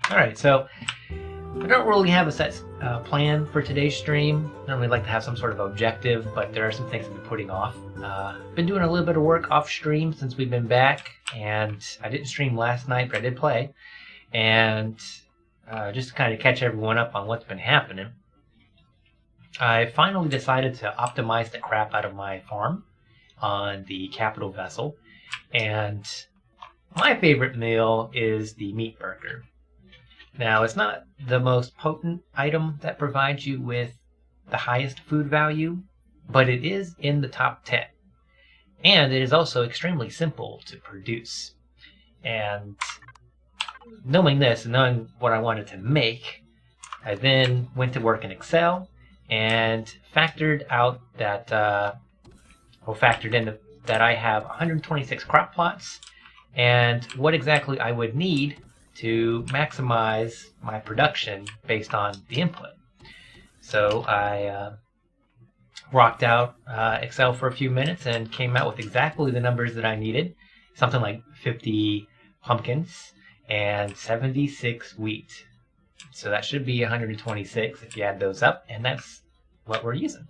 Alright, so I don't really have a set plan for today's stream. I normally like to have some sort of objective, but there are some things I've been putting off. Been doing a little bit of work off stream since we've been back, and I didn't stream last night, but I did play. And just to kind of catch everyone up on what's been happening, I finally decided to optimize the crap out of my farm on the capital vessel. And my favorite meal is the meat burger. Now, it's not the most potent item that provides you with the highest food value, but it is in the top 10. And it is also extremely simple to produce. And knowing this and knowing what I wanted to make, I then went to work in Excel and factored out that, factored in that I have 126 crop plots and what exactly I would need to maximize my production based on the input. So I rocked out Excel for a few minutes and came out with exactly the numbers that I needed. Something like 50 pumpkins and 76 wheat. So that should be 126 if you add those up, and that's what we're using.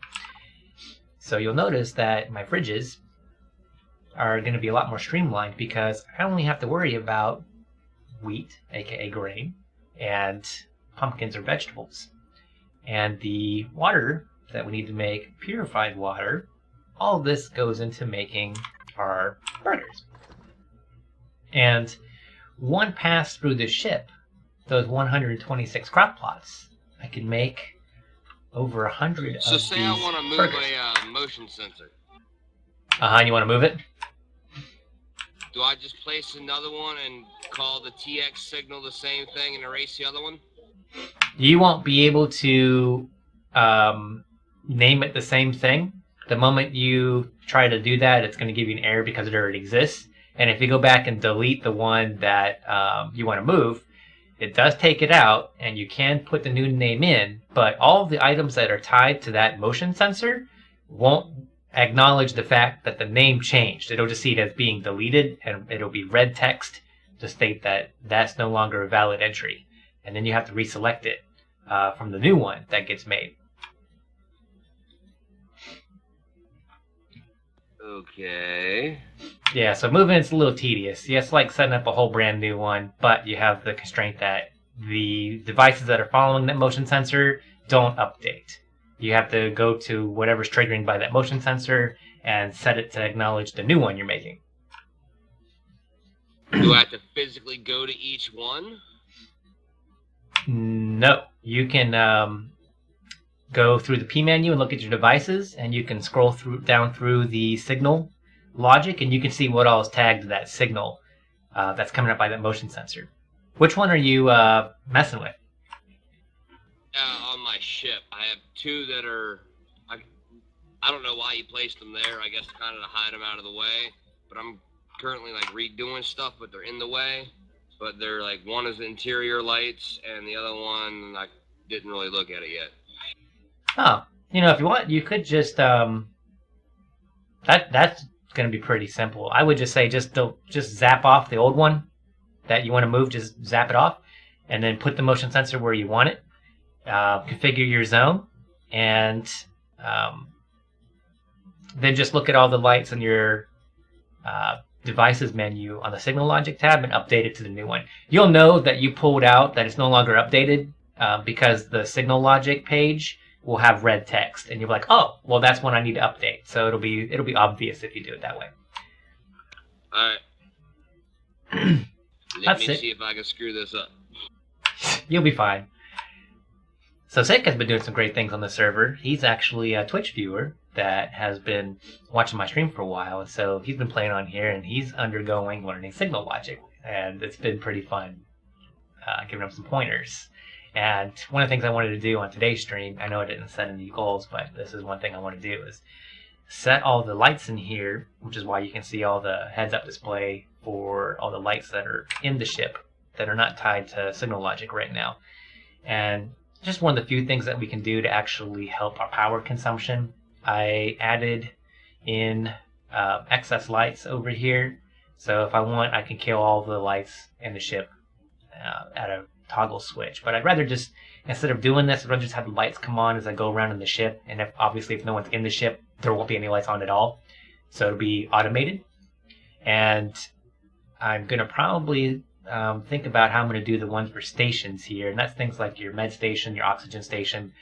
So you'll notice that my fridges are going to be a lot more streamlined because I only have to worry about wheat, aka grain, and pumpkins or vegetables. And the water that we need to make purified water, all of this goes into making our burgers. And one pass through the ship, those 126 crop plots, I can make over 100 of these burgers. So say I want to move a motion sensor. You want to move it? Do I just place another one and call the TX signal the same thing and erase the other one? You won't be able to name it the same thing. The moment you try to do that, it's going to give you an error because it already exists. And if you go back and delete the one that you want to move, it does take it out, and you can put the new name in, but all of the items that are tied to that motion sensor won't acknowledge the fact that the name changed. It'll just see it as being deleted, and it'll be red text to state that that's no longer a valid entry. And then you have to reselect it from the new one that gets made. Okay. Yeah, so moving it's a little tedious. Yeah, it's like setting up a whole brand new one, but you have the constraint that the devices that are following that motion sensor don't update. You have to go to whatever's triggering by that motion sensor and set it to acknowledge the new one you're making. Do I have to physically go to each one? No. You can go through the P menu and look at your devices, and you can scroll down through the signal logic, and you can see what all is tagged to that signal that's coming up by that motion sensor. Which one are you messing with? On my ship, I have two that are. I don't know why you placed them there. I guess kind of to hide them out of the way. But I'm currently like redoing stuff, but they're in the way. But they're like, one is interior lights, and the other one I didn't really look at it yet. Oh, if you want, you could just that's going to be pretty simple. I would just say just zap off the old one that you want to move. Just zap it off, and then put the motion sensor where you want it. Configure your zone, and then just look at all the lights in your devices menu on the signal logic tab and update it to the new one. You'll know that you pulled out that it's no longer updated because the signal logic page will have red text, and you'll be like, oh, well, that's one I need to update. So it'll be obvious if you do it that way. All right. Let me it. see if I can screw this up. You'll be fine. So Sick has been doing some great things on the server. He's actually a Twitch viewer that has been watching my stream for a while, and so he's been playing on here, and he's undergoing learning signal logic, and it's been pretty fun giving him some pointers. And one of the things I wanted to do on today's stream, I know I didn't set any goals, but this is one thing I want to do, is set all the lights in here, which is why you can see all the heads-up display for all the lights that are in the ship that are not tied to signal logic right now. And just one of the few things that we can do to actually help our power consumption. I added in excess lights over here. So if I want, I can kill all the lights in the ship at a toggle switch. But I'd rather just, instead of doing this, I'd rather just have the lights come on as I go around in the ship. And obviously if no one's in the ship, there won't be any lights on at all. So it'll be automated. And I'm going to probably think about how I'm going to do the ones for stations here. And that's things like your med station, your oxygen station,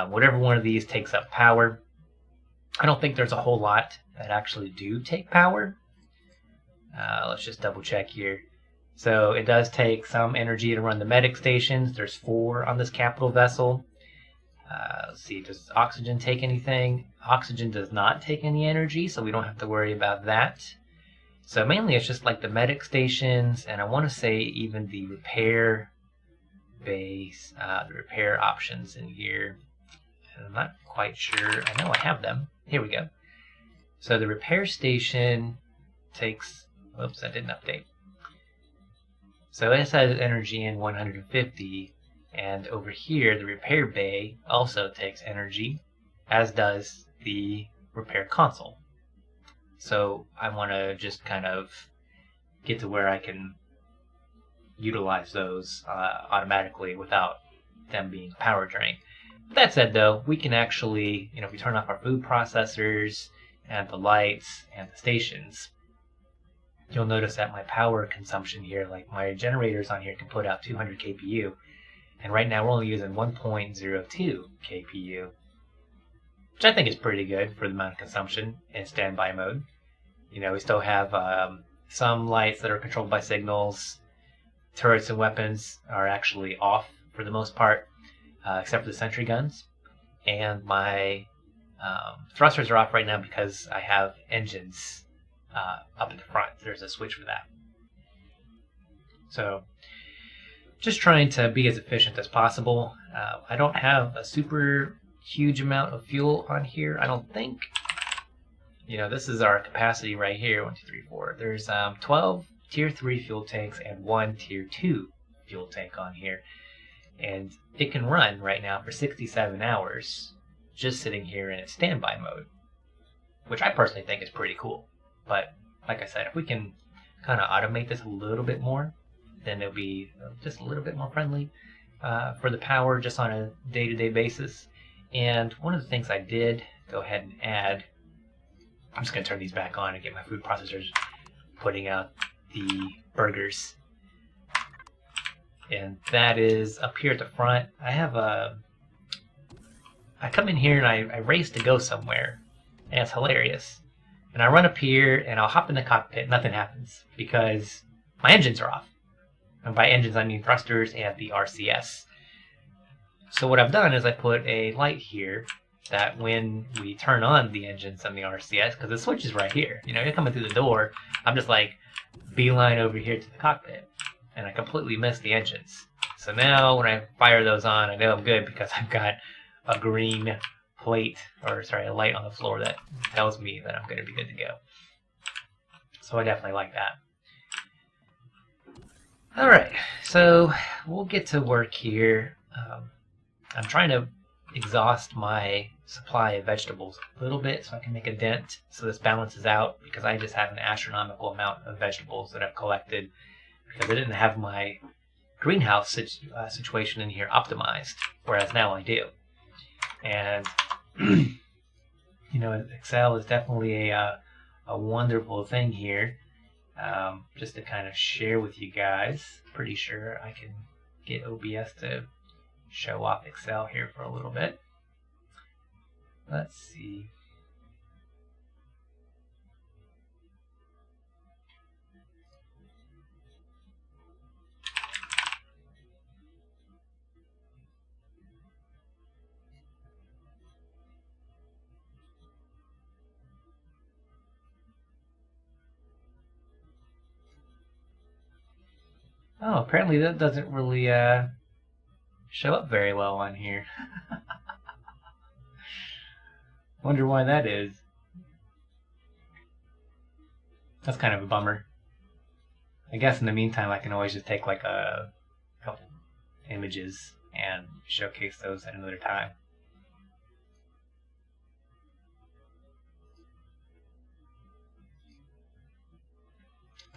whatever one of these takes up power. I don't think there's a whole lot that actually do take power. Let's just double check here. So it does take some energy to run the medic stations. There's 4 on this capital vessel. Let's see, does oxygen take anything? Oxygen does not take any energy, so we don't have to worry about that. So mainly it's just like the medic stations, and I want to say even the repair base, the repair options in here. And I'm not quite sure. I know I have them. Here we go. So the repair station takes, oops, I didn't update. So it has energy in 150, and over here the repair bay also takes energy, as does the repair console. So I want to just kind of get to where I can utilize those automatically without them being a power drain. That said, though, we can actually, if we turn off our food processors and the lights and the stations, you'll notice that my power consumption here, like my generators on here can put out 200 kPu, and right now we're only using 1.02 kPu, which I think is pretty good for the amount of consumption in standby mode. We still have some lights that are controlled by signals. Turrets and weapons are actually off for the most part, except for the sentry guns. And my thrusters are off right now because I have engines up at the front. There's a switch for that. So just trying to be as efficient as possible. I don't have a super huge amount of fuel on here, I don't think. This is our capacity right here. 1, 2, 3, 4. There's 12 tier 3 fuel tanks and 1 tier 2 fuel tank on here. And it can run right now for 67 hours just sitting here in its standby mode, which I personally think is pretty cool. But like I said, if we can kind of automate this a little bit more, then it'll be just a little bit more friendly for the power just on a day-to-day basis. And one of the things I did go ahead and add, I'm just going to turn these back on and get my food processors putting out the burgers. And that is up here at the front. I come in here and I race to go somewhere, and it's hilarious. And I run up here and I'll hop in the cockpit, nothing happens because my engines are off. And by engines I mean thrusters and the RCS. So what I've done is I put a light here that when we turn on the engines and the RCS, because the switch is right here, you're coming through the door, I'm just like beeline over here to the cockpit, and I completely missed the engines. So now when I fire those on, I know I'm good because I've got a green plate, or sorry, a light on the floor that tells me that I'm going to be good to go. So I definitely like that. Alright, so we'll get to work here. I'm trying to exhaust my supply of vegetables a little bit so I can make a dent so this balances out, because I just have an astronomical amount of vegetables that I've collected because I didn't have my greenhouse situation in here optimized, whereas now I do. And Excel is definitely a wonderful thing here. Just to kind of share with you guys, pretty sure I can get OBS to show off Excel here for a little bit. Let's see. Oh, apparently that doesn't really show up very well on here. Wonder why that is. That's kind of a bummer. I guess in the meantime I can always just take like a couple images and showcase those at another time.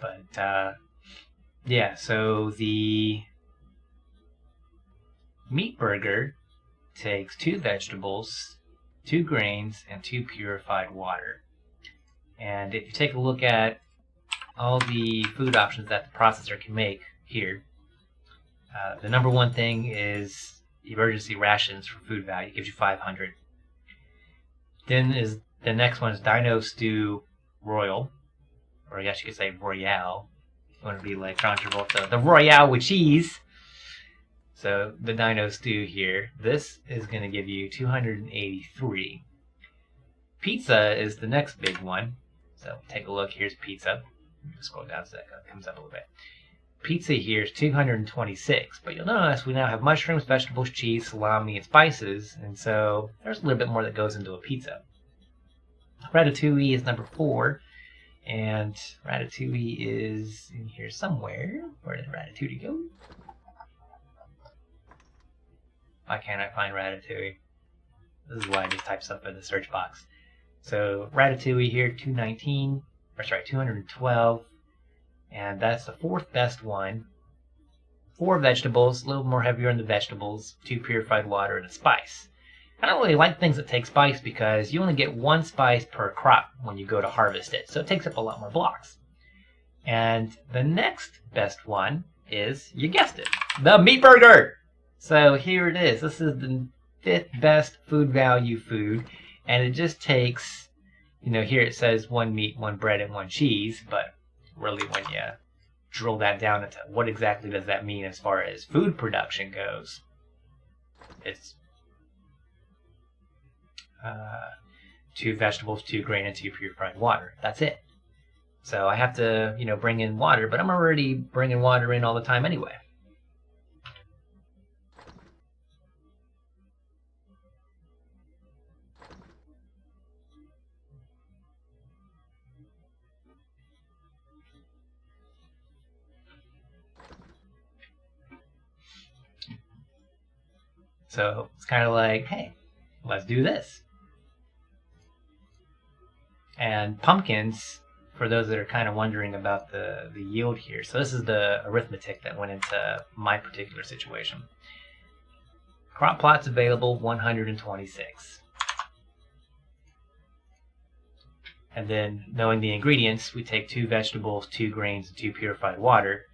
But yeah, so the meat burger takes 2 vegetables, 2 grains, and 2 purified water. And if you take a look at all the food options that the processor can make here, the number one thing is emergency rations for food value. It gives you 500. Then the next one is Dino Stew Royal, or I guess you could say Royale. If you want to be like John Travolta, the Royale with cheese. So the Dino Stew here, this is going to give you 283. Pizza is the next big one. So take a look. Here's pizza. Scroll down so that comes up a little bit. Pizza here is 226, but you'll notice we now have mushrooms, vegetables, cheese, salami, and spices, and so there's a little bit more that goes into a pizza. Ratatouille is number 4, and Ratatouille is in here somewhere. Where did Ratatouille go? Why can't I find Ratatouille? This is why I just type stuff in the search box. So Ratatouille here, 212, and that's the 4th best one. 4 vegetables, a little more heavier on the vegetables, 2 purified water, and a spice. I don't really like things that take spice because you only get 1 spice per crop when you go to harvest it, so it takes up a lot more blocks. And the next best one is, you guessed it, the meat burger! So here it is. This is the 5th best food value food, and it just takes, you know, here it says 1 meat, 1 bread, and 1 cheese, but really when you drill that down into what exactly does that mean as far as food production goes, it's 2 vegetables, 2 grain, and 2 purified water. That's it. So I have to, you know, bring in water, but I'm already bringing water in all the time anyway. So it's kind of like, hey, let's do this. And pumpkins, for those that are kind of wondering about the yield here, so this is the arithmetic that went into my particular situation. Crop plots available, 126. And then knowing the ingredients, we take 2 vegetables, 2 grains, and 2 purified water.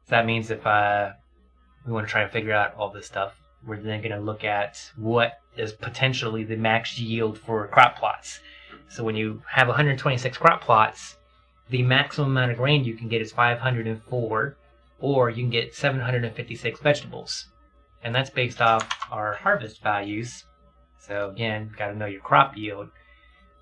So that means if we want to try and figure out all this stuff, we're then going to look at what is potentially the max yield for crop plots. So when you have 126 crop plots, the maximum amount of grain you can get is 504, or you can get 756 vegetables. And that's based off our harvest values. So again, got to know your crop yield.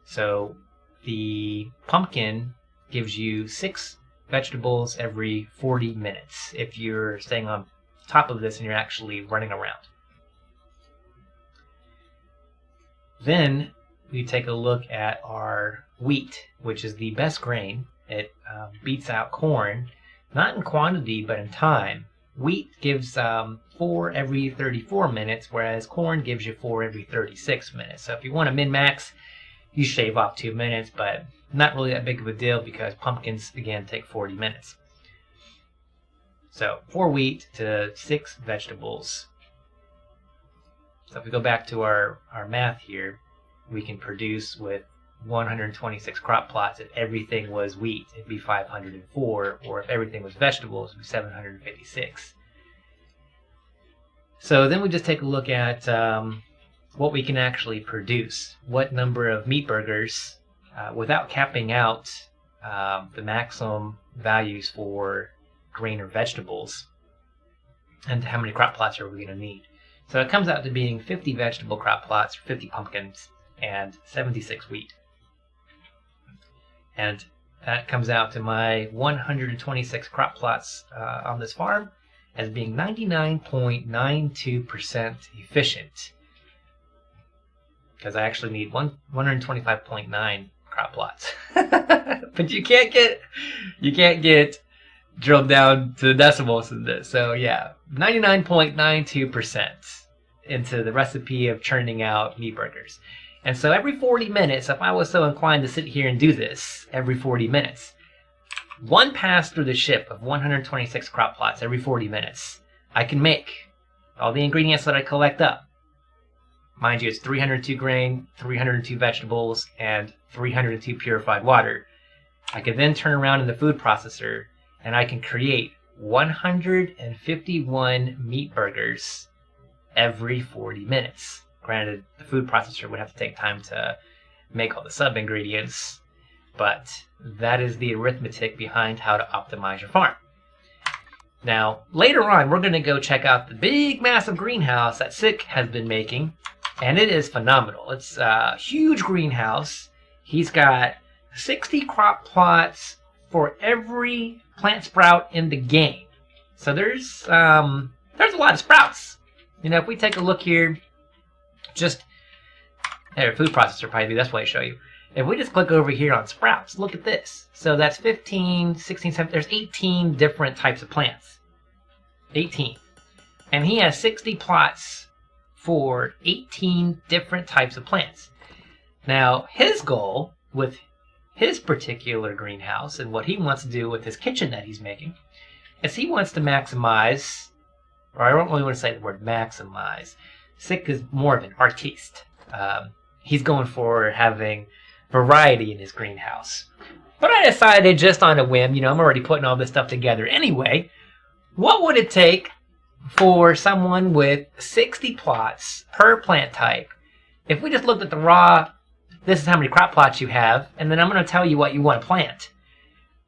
So the pumpkin gives you 6 vegetables every 40 minutes if you're staying on top of this and you're actually running around. Then we take a look at our wheat, which is the best grain. It beats out corn, not in quantity but in time. Wheat gives 4 every 34 minutes, whereas corn gives you 4 every 36 minutes. So if you want to min-max, you shave off 2 minutes, but not really that big of a deal because pumpkins, again, take 40 minutes. So 4 wheat to 6 vegetables. So if we go back to our math here, we can produce with 126 crop plots. If everything was wheat, it'd be 504, or if everything was vegetables, it'd be 756. So then we just take a look at what we can actually produce, what number of meat burgers, without capping out the maximum values for grain or vegetables, and how many crop plots are we going to need. So it comes out to being 50 vegetable crop plots, 50 pumpkins, and 76 wheat. And that comes out to my 126 crop plots on this farm as being 99.92% efficient. Because I actually need 125.9 crop plots. But you can't get drilled down to the decimals in this. So yeah, 99.92% into the recipe of churning out meat burgers. And so every 40 minutes, if I was so inclined to sit here and do this every 40 minutes, one pass through the ship of 126 crop plots every 40 minutes, I can make all the ingredients that I collect up. Mind you, it's 302 grain, 302 vegetables, and 302 purified water. I can then turn around in the food processor and I can create 151 meat burgers every 40 minutes. Granted, the food processor would have to take time to make all the sub-ingredients, but that is the arithmetic behind how to optimize your farm. Now, later on, we're going to go check out the big, massive greenhouse that Sick has been making, and it is phenomenal. It's a huge greenhouse. He's got 60 crop plots for every plant sprout in the game. So there's a lot of sprouts. You know, if we take a look here, just there, food processor probably be the best way to show you. If we just click over here on sprouts, look at this. So that's 15, 16, 17, there's 18 different types of plants. 18. And he has 60 plots for 18 different types of plants. Now, his goal with his particular greenhouse and what he wants to do with his kitchen that he's making is he wants to maximize, or I don't really want to say the word maximize. Sick is more of an artiste. He's going for having variety in his greenhouse. But I decided just on a whim, you know, I'm already putting all this stuff together anyway. What would it take for someone with 60 plots per plant type? If we just looked at the raw, this is how many crop plots you have, and then I'm going to tell you what you want to plant.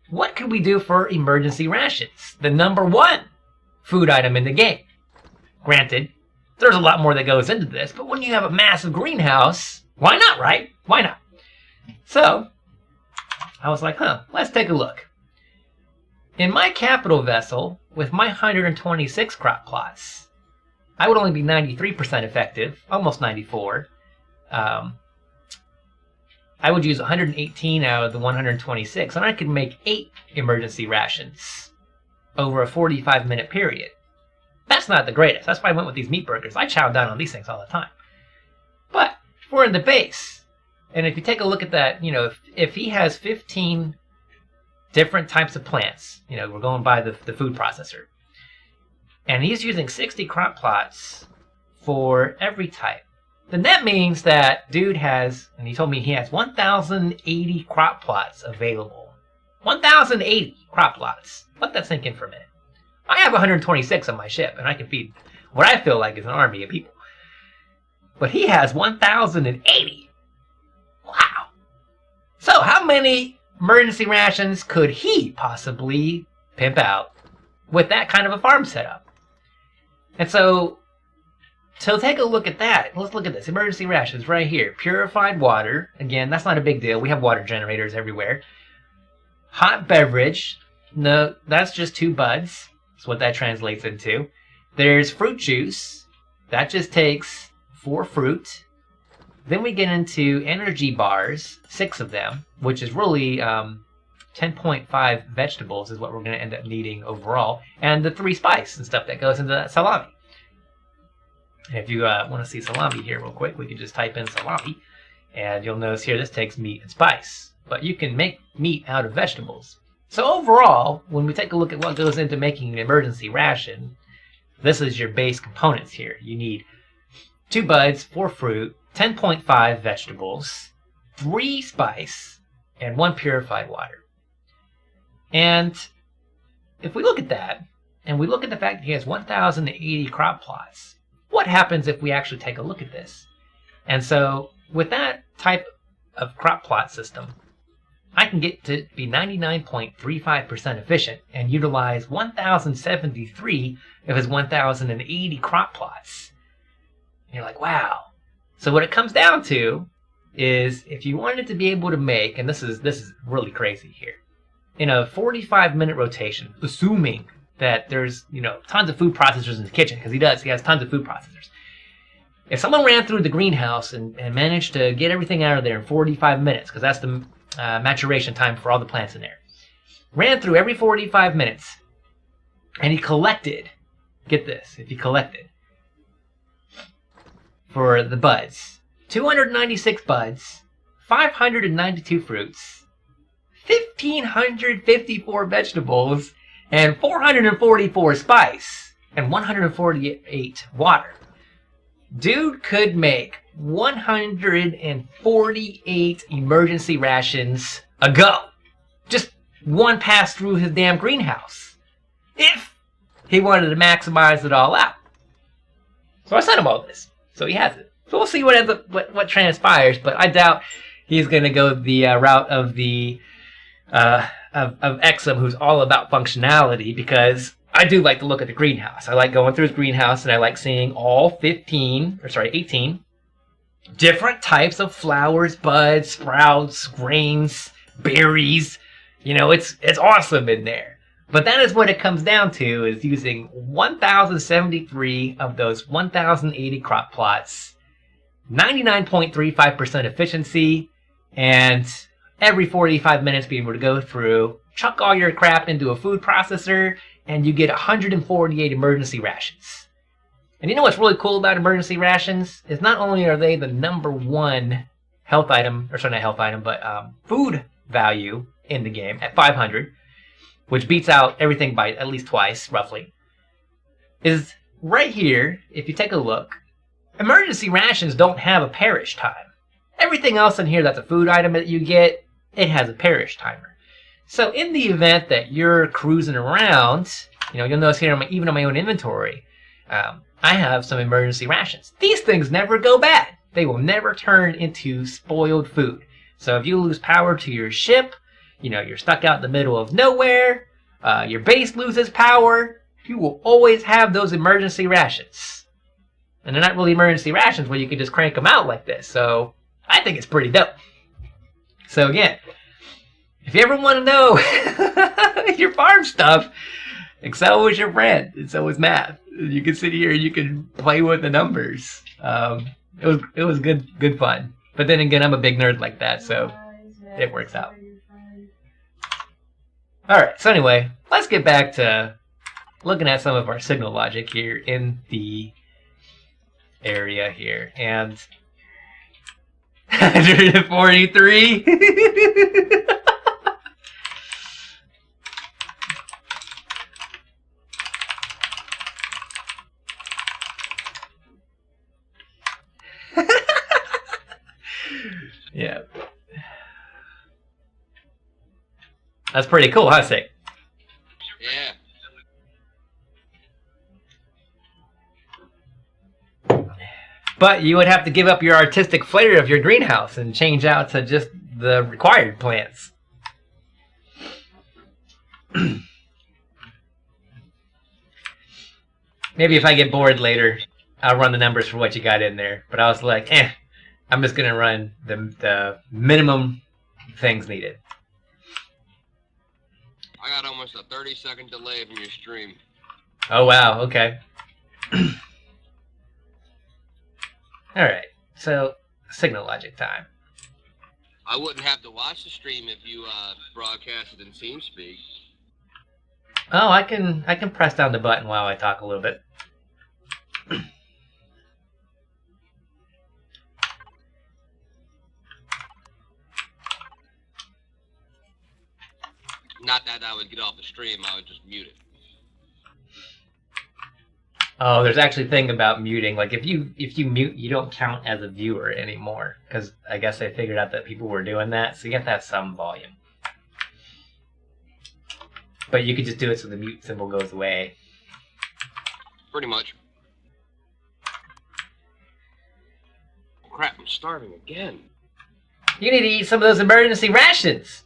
What could we do for emergency rations? The #1 food item in the game. Granted, there's a lot more that goes into this, but when you have a massive greenhouse, why not, right? Why not? So, I was like, let's take a look. In my capital vessel, with my 126 crop plots, I would only be 93% effective, almost 94. I would use 118 out of the 126, and I could make 8 emergency rations over a 45-minute period. That's not the greatest. That's why I went with these meat burgers. I chow down on these things all the time. But if we're in the base, and if you take a look at that, you know, if he has 15 different types of plants, you know, we're going by the food processor, and he's using 60 crop plots for every type, then that means that dude has, and he told me he has 1,080 crop plots available. 1,080 crop plots. Let that sink in for a minute. I have 126 on my ship, and I can feed what I feel like is an army of people. But he has 1,080. Wow. So how many emergency rations could he possibly pimp out with that kind of a farm setup? And so take a look at that. Let's look at this. Emergency rations right here. Purified water. Again, that's not a big deal. We have water generators everywhere. Hot beverage. No, that's just 2 buds. That's what that translates into. There's fruit juice. That just takes 4 fruit. Then we get into energy bars, 6 of them, which is really 10.5 vegetables is what we're going to end up needing overall. And the 3 spice and stuff that goes into that salami. And if you want to see salami here real quick, we can just type in salami. And you'll notice here this takes meat and spice. But you can make meat out of vegetables. So overall, when we take a look at what goes into making an emergency ration, this is your base components here. You need 2 buds, 4 fruit, 10.5 vegetables, 3 spice, and 1 purified water. And if we look at that, and we look at the fact that he has 1,080 crop plots, what happens if we actually take a look at this? And so with that type of crop plot system, I can get to be 99.35% efficient and utilize 1,073 of his 1,080 crop plots. And you're like, wow. So what it comes down to is if you wanted to be able to make, and this is really crazy here, in a 45-minute rotation, assuming that there's, you know, tons of food processors in the kitchen, because he has tons of food processors. If someone ran through the greenhouse and managed to get everything out of there in 45 minutes, because that's the maturation time for all the plants in there, ran through every 45 minutes, and he collected, get this, if he collected, for the buds, 296 buds, 592 fruits, 1,554 vegetables, and 444 spice, and 148 water. Dude could make 148 emergency rations a go. Just one pass through his damn greenhouse. If he wanted to maximize it all out. So I sent him all this. So he has it. So we'll see what ends up, what transpires, but I doubt he's going to go the route of the of Ekzim, who's all about functionality, because I do like to look at the greenhouse. I like going through his greenhouse, and I like seeing all 18 different types of flowers, buds, sprouts, grains, berries. You know, it's awesome in there. But that is what it comes down to, is using 1,073 of those 1,080 crop plots, 99.35% efficiency, and every 45 minutes being able to go through, chuck all your crap into a food processor, and you get 148 emergency rations. And you know what's really cool about emergency rations? Is not only are they the #1 health item, or sorry, not health item, but food value in the game at 500, which beats out everything by at least twice, roughly, is right here, if you take a look, emergency rations don't have a perish time. Everything else in here that's a food item that you get, it has a perish timer. So in the event that you're cruising around, you know, you'll notice here, even on my own inventory, I have some emergency rations. These things never go bad. They will never turn into spoiled food. So if you lose power to your ship, you know, you're stuck out in the middle of nowhere, your base loses power, you will always have those emergency rations. And they're not really emergency rations where you can just crank them out like this. So I think it's pretty dope. So again, if you ever want to know your farm stuff, Excel was your friend, and so was math. You can sit here and you can play with the numbers. It was good fun. But then again, I'm a big nerd like that, so it works out. Alright, so anyway, let's get back to looking at some of our signal logic here in the area here. And 143. Yeah. That's pretty cool, huh, Sig? Yeah. But you would have to give up your artistic flair of your greenhouse and change out to just the required plants. Maybe if I get bored later, I'll run the numbers for what you got in there. But I was like, I'm just going to run the minimum things needed. I got almost a 30-second delay from your stream. Oh, wow. Okay. Alright. So, signal logic time. I wouldn't have to watch the stream if you broadcasted in TeamSpeak. Oh, I can press down the button while I talk a little bit. Not that I would get off the stream, I would just mute it. Oh, there's actually a thing about muting. Like if you mute, you don't count as a viewer anymore. Because I guess they figured out that people were doing that, so you have to have some volume. But you could just do it so the mute symbol goes away. Pretty much. Crap, I'm starving again. You need to eat some of those emergency rations.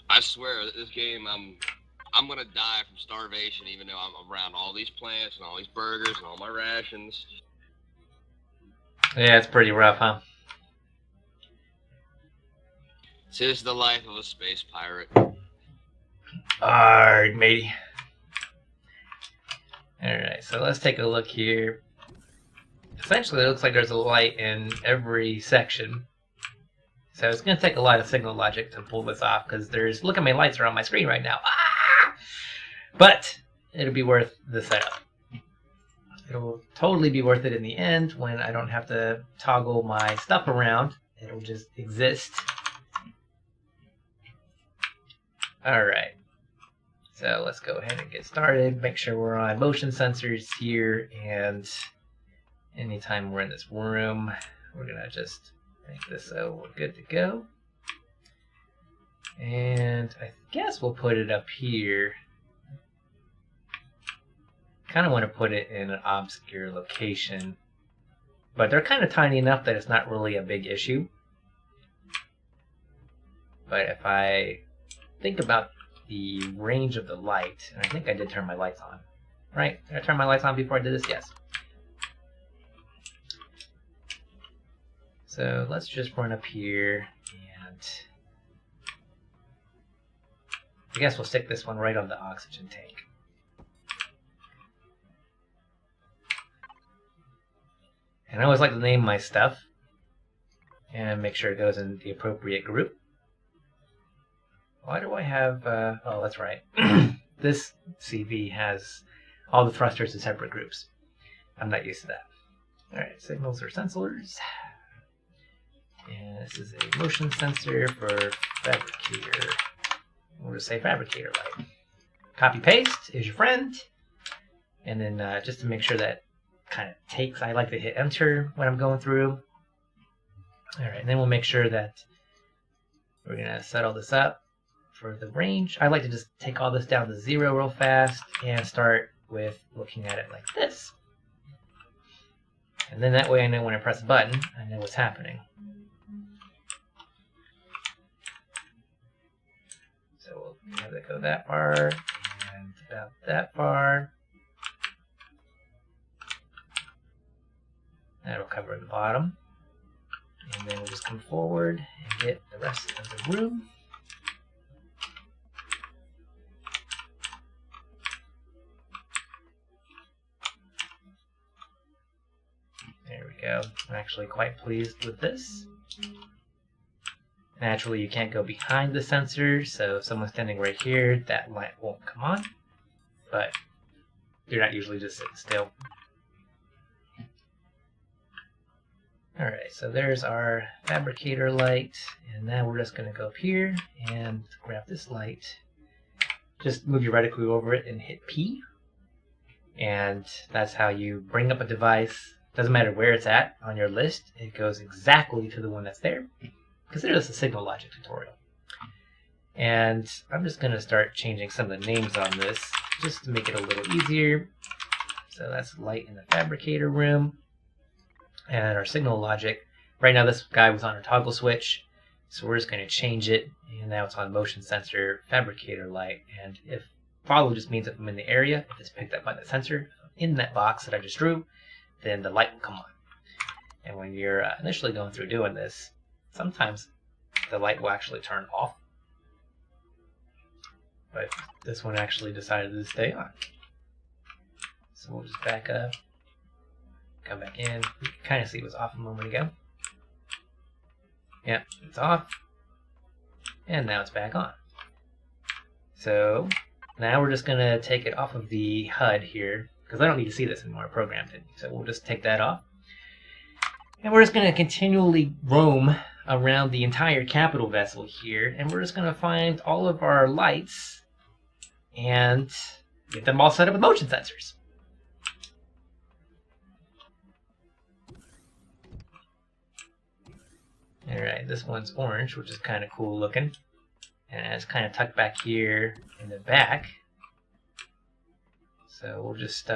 I swear, this game, I'm gonna die from starvation, even though I'm around all these plants and all these burgers and all my rations. Yeah, it's pretty rough, huh? 'Tis the life of a space pirate. Arrgh, matey. Alright, so let's take a look here. Essentially, it looks like there's a light in every section. So it's going to take a lot of signal logic to pull this off, because look at my lights are on my screen right now. Ah! But it'll be worth the setup. It'll totally be worth it in the end when I don't have to toggle my stuff around. It'll just exist. Alright, so let's go ahead and get started. Make sure we're on motion sensors here, and anytime we're in this room, we're gonna just make this so we're good to go. And I guess we'll put it up here. Kind of want to put it in an obscure location, but they're kind of tiny enough that it's not really a big issue. But if I think about the range of the light, and I think I did turn my lights on, right? Did I turn my lights on before I did this? Yes. So let's just run up here, and I guess we'll stick this one right on the oxygen tank. And I always like to name my stuff and make sure it goes in the appropriate group. Why do I have, oh, that's right. This CV has all the thrusters in separate groups. I'm not used to that. Alright, signals or sensors. And this is a motion sensor for fabricator. We'll just say fabricator light. Copy paste is your friend. And then just to make sure that kind of takes, I like to hit enter when I'm going through. Alright, and then we'll make sure that we're going to set all this up for the range. I like to just take all this down to 0 real fast and start with looking at it like this. And then that way I know when I press the button, I know what's happening. So we'll have it go that far and about that far. That'll cover the bottom. And then we'll just come forward and get the rest of the room. There we go. I'm actually quite pleased with this. Naturally, you can't go behind the sensor, so if someone's standing right here, that light won't come on. But you're not usually just sitting still. Alright, so there's our fabricator light, and now we're just going to go up here and grab this light. Just move your reticle over it and hit P. And that's how you bring up a device. Doesn't matter where it's at on your list, it goes exactly to the one that's there. Consider this a signal logic tutorial. And I'm just going to start changing some of the names on this just to make it a little easier. So that's light in the fabricator room. And our signal logic, right now this guy was on a toggle switch, so we're just going to change it, and now it's on motion sensor fabricator light. And if follow just means if I'm in the area, if it's picked up by the sensor in that box that I just drew, then the light will come on. And when you're initially going through doing this, sometimes the light will actually turn off. But this one actually decided to stay on. So we'll just back up, come back in. You can kind of see it was off a moment ago. Yep, it's off. And now it's back on. So now we're just going to take it off of the HUD here, because I don't need to see this anymore. I programmed it. So we'll just take that off. And we're just going to continually roam around the entire capital vessel here, and we're just going to find all of our lights and get them all set up with motion sensors. Alright, this one's orange, which is kind of cool looking. And it's kind of tucked back here in the back. So we'll just,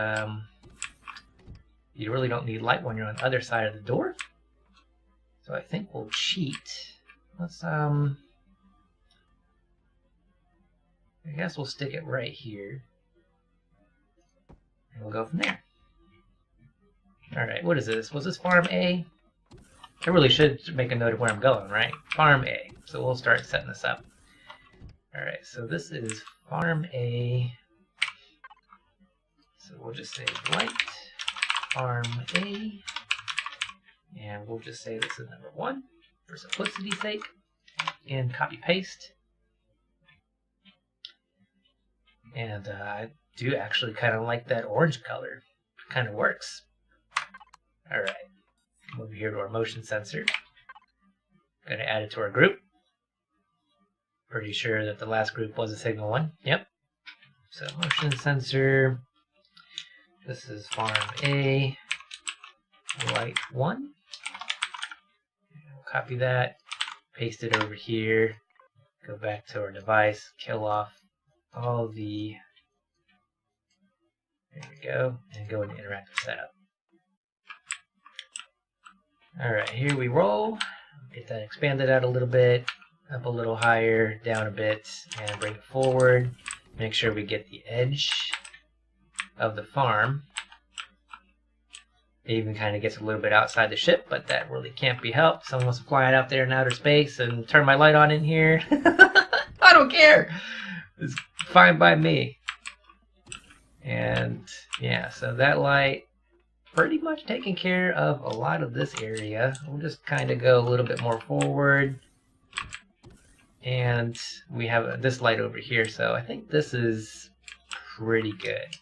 you really don't need light when you're on the other side of the door. So I think we'll cheat. Let's, I guess we'll stick it right here. And we'll go from there. Alright, what is this? Was this Farm A? I really should make a note of where I'm going, right? Farm A. So we'll start setting this up. Alright, so this is Farm A. So we'll just say light, Farm A. And we'll just say this is number 1 for simplicity's sake. And copy paste. And I do actually kind of like that orange color. Kind of works. Alright. Move here to our motion sensor. Going to add it to our group. Pretty sure that the last group was a signal one. Yep. So motion sensor. This is farm A, light 1. We'll copy that, paste it over here, go back to our device, kill off all the, there we go, and go into interactive setup. Alright, here we roll. Get that expanded out a little bit, up a little higher, down a bit, and bring it forward. Make sure we get the edge of the farm. It even kind of gets a little bit outside the ship, but that really can't be helped. Someone wants to fly it out there in outer space and turn my light on in here. I don't care. It's fine by me. And yeah, so that light pretty much taking care of a lot of this area. We'll just kind of go a little bit more forward. And we have this light over here, so I think this is pretty good.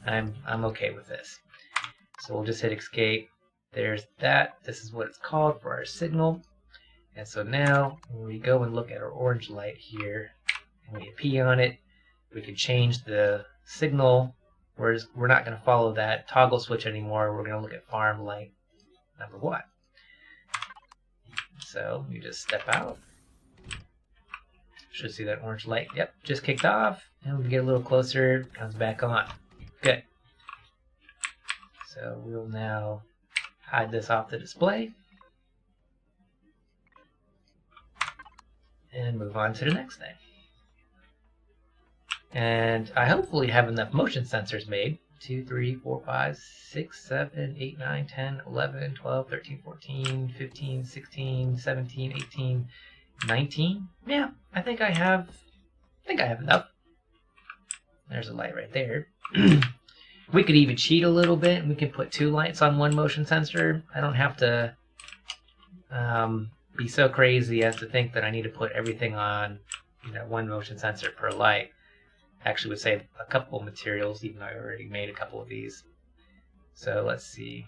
I'm okay with this. So we'll just hit escape. There's that. This is what it's called for our signal. And so now when we go and look at our orange light here and we hit P on it, we can change the signal. We're not going to follow that toggle switch anymore. We're going to look at farm light number 1. So you just step out. Should see that orange light. Yep, just kicked off. And we get a little closer, it comes back on. Good. So we'll now hide this off the display and move on to the next thing. And I hopefully have enough motion sensors made. 2, 3, 4, 5, 6, 7, 8, 9, 10, 11, 12, 13, 14, 15, 16, 17, 18, 19. Yeah, I think I have enough. There's a light right there. We could even cheat a little bit and we can put 2 lights on 1 motion sensor. I don't have to be so crazy as to think that I need to put everything on 1 motion sensor per light. Actually would save a couple materials, even though I already made a couple of these. So let's see.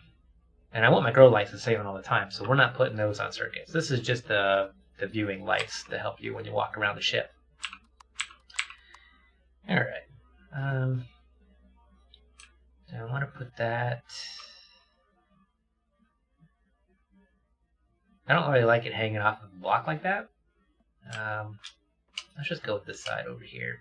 And I want my grow lights to save on all the time, so we're not putting those on circuits. This is just the viewing lights to help you when you walk around the ship. Alright. So I want to put that... I don't really like it hanging off of the block like that. Let's just go with this side over here.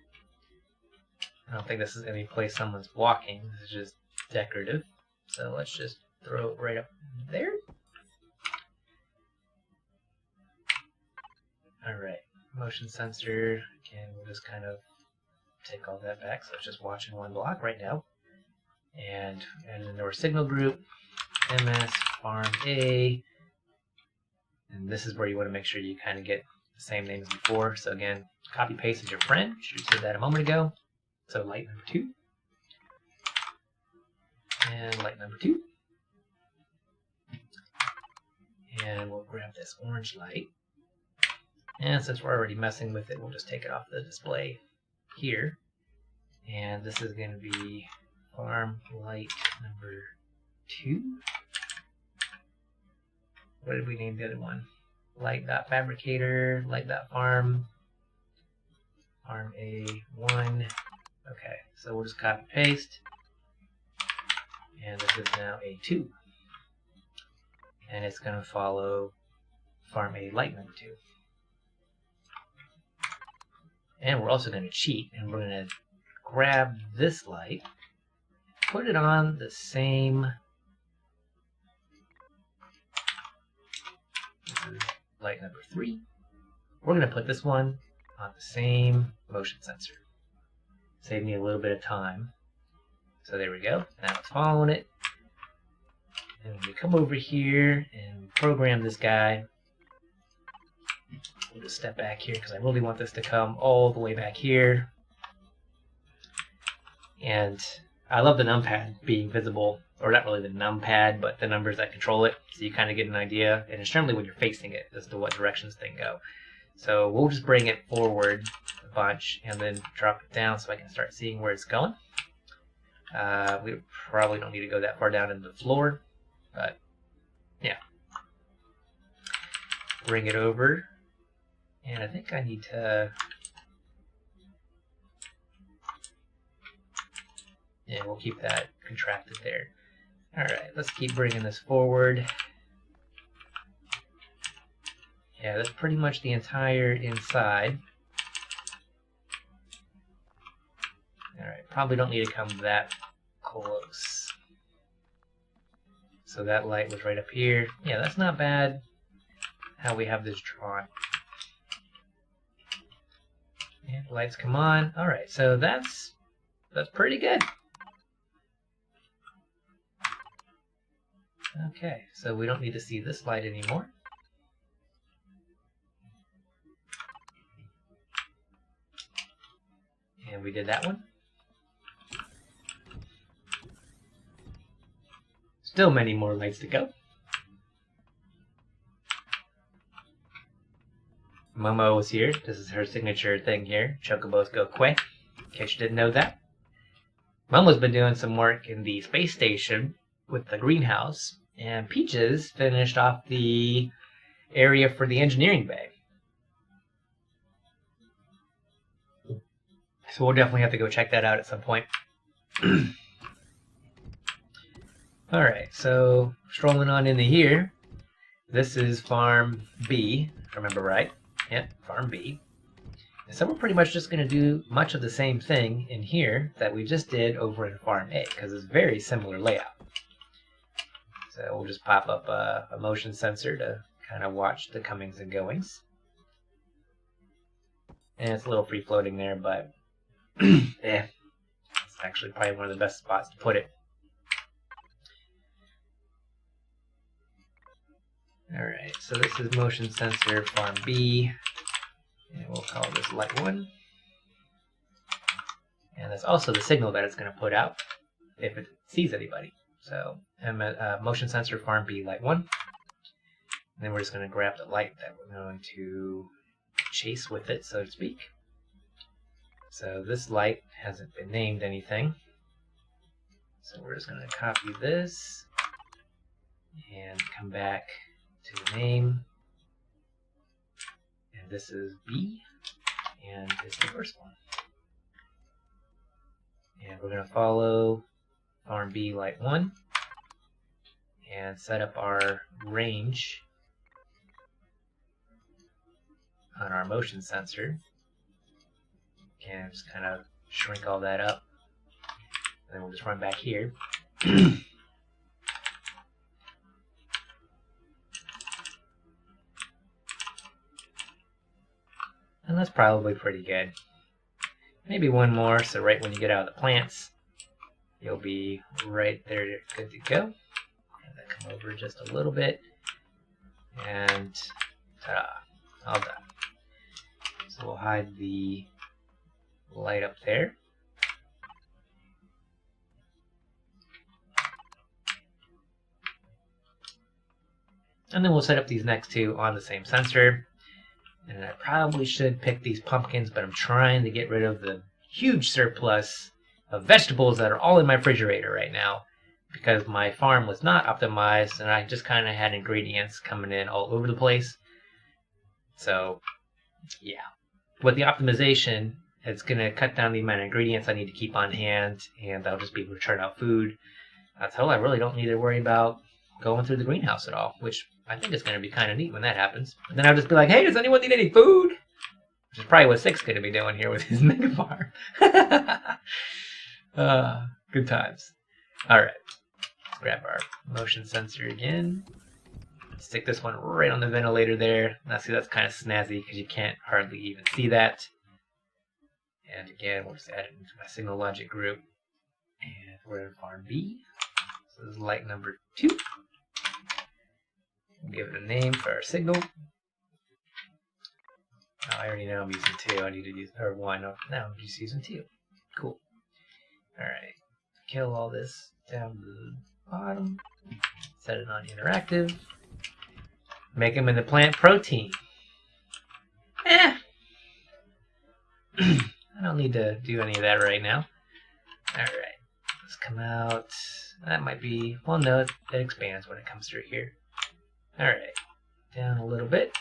I don't think this is any place someone's walking. This is just decorative. So let's just throw it right up there. Alright, motion sensor. Again, we'll just kind of take all that back. So it's just watching 1 block right now. And in our signal group, MS farm A. And this is where you want to make sure you kind of get the same name as before. So again, copy paste is your friend. Should have said that a moment ago. So light number 2. And light number 2. And we'll grab this orange light. And since we're already messing with it, we'll just take it off the display here. And this is going to be farm light number 2. What did we name the other one? Light.fabricator, light.farm, farm A1. Okay, so we'll just copy paste. And this is now A2. And it's going to follow farm A light number 2. And we're also going to cheat, and we're going to grab this light, put it on the same, this is light number 3. We're going to put this one on the same motion sensor. Save me a little bit of time. So there we go. Now it's following it. And we come over here and program this guy. We'll just step back here because I really want this to come all the way back here. And I love the numpad being visible, or not really the numpad, but the numbers that control it, so you kind of get an idea, and it's generally when you're facing it as to what directions things go. So we'll just bring it forward a bunch and then drop it down so I can start seeing where it's going. We probably don't need to go that far down into the floor, but yeah. Bring it over, And I think I need to... Yeah, we'll keep that contracted there. Alright, let's keep bringing this forward. Yeah, that's pretty much the entire inside. Alright, probably don't need to come that close. So that light was right up here. Yeah, that's not bad how we have this drawn. Yeah, lights come on. Alright, so that's pretty good. Okay, so we don't need to see this light anymore. And we did that one. Still many more lights to go. Momo was here. This is her signature thing here. Chocobos go quick. In case you didn't know that. Momo's been doing some work in the space station with the greenhouse. And Peaches finished off the area for the engineering bay. So we'll definitely have to go check that out at some point. Alright, so strolling on into here. This is Farm B, if I remember right. Yep, Farm B. And so we're pretty much just going to do much of the same thing in here that we just did over in Farm A, because it's very similar layout. So we'll just pop up a motion sensor to kind of watch the comings and goings. And it's a little free floating there, but yeah, it's actually probably one of the best spots to put it. Alright, so this is motion sensor Farm B, and we'll call this light 1. And that's also the signal that it's going to put out if it sees anybody. So, motion sensor Farm B light 1. And then we're just going to grab the light that we're going to chase with it, so to speak. So this light hasn't been named anything. So we're just going to copy this and come back to the name. And this is B, and it's the first one. And we're going to follow Farm B light 1 and set up our range on our motion sensor. And just kind of shrink all that up. And then we'll just run back here. And that's probably pretty good. Maybe one more, so right when you get out of the plants, you'll be right there good to go. And then come over just a little bit. And ta-da, all done. So we'll hide the light up there. And then we'll set up these next two on the same sensor. And I probably should pick these pumpkins, but I'm trying to get rid of the huge surplus of vegetables that are all in my refrigerator right now, because my farm was not optimized and I just kind of had ingredients coming in all over the place. So, yeah. With the optimization, it's going to cut down the amount of ingredients I need to keep on hand, and I'll just be able to churn out food. Until I really don't need to worry about going through the greenhouse at all, which I think is going to be kind of neat when that happens. And then I'll just be like, hey, does anyone need any food? Which is probably what Six is going to be doing here with his mega farm. Good times. Alright, let's grab our motion sensor again. Stick this one right on the ventilator there. Now see, that's kind of snazzy because you can't hardly even see that. And again, we'll just add it into my signal logic group. And we're in Farm B. So this is light number 2. We'll give it a name for our signal. Oh, I already know I'm using 2. I need to use, or 1. No, I'm just using 2. Cool. Alright. Kill all this down the bottom. Set it on interactive. Make them into plant protein. I don't need to do any of that right now. Alright. Let's come out. That might be, well, no, it expands when it comes through here. Alright. Down a little bit.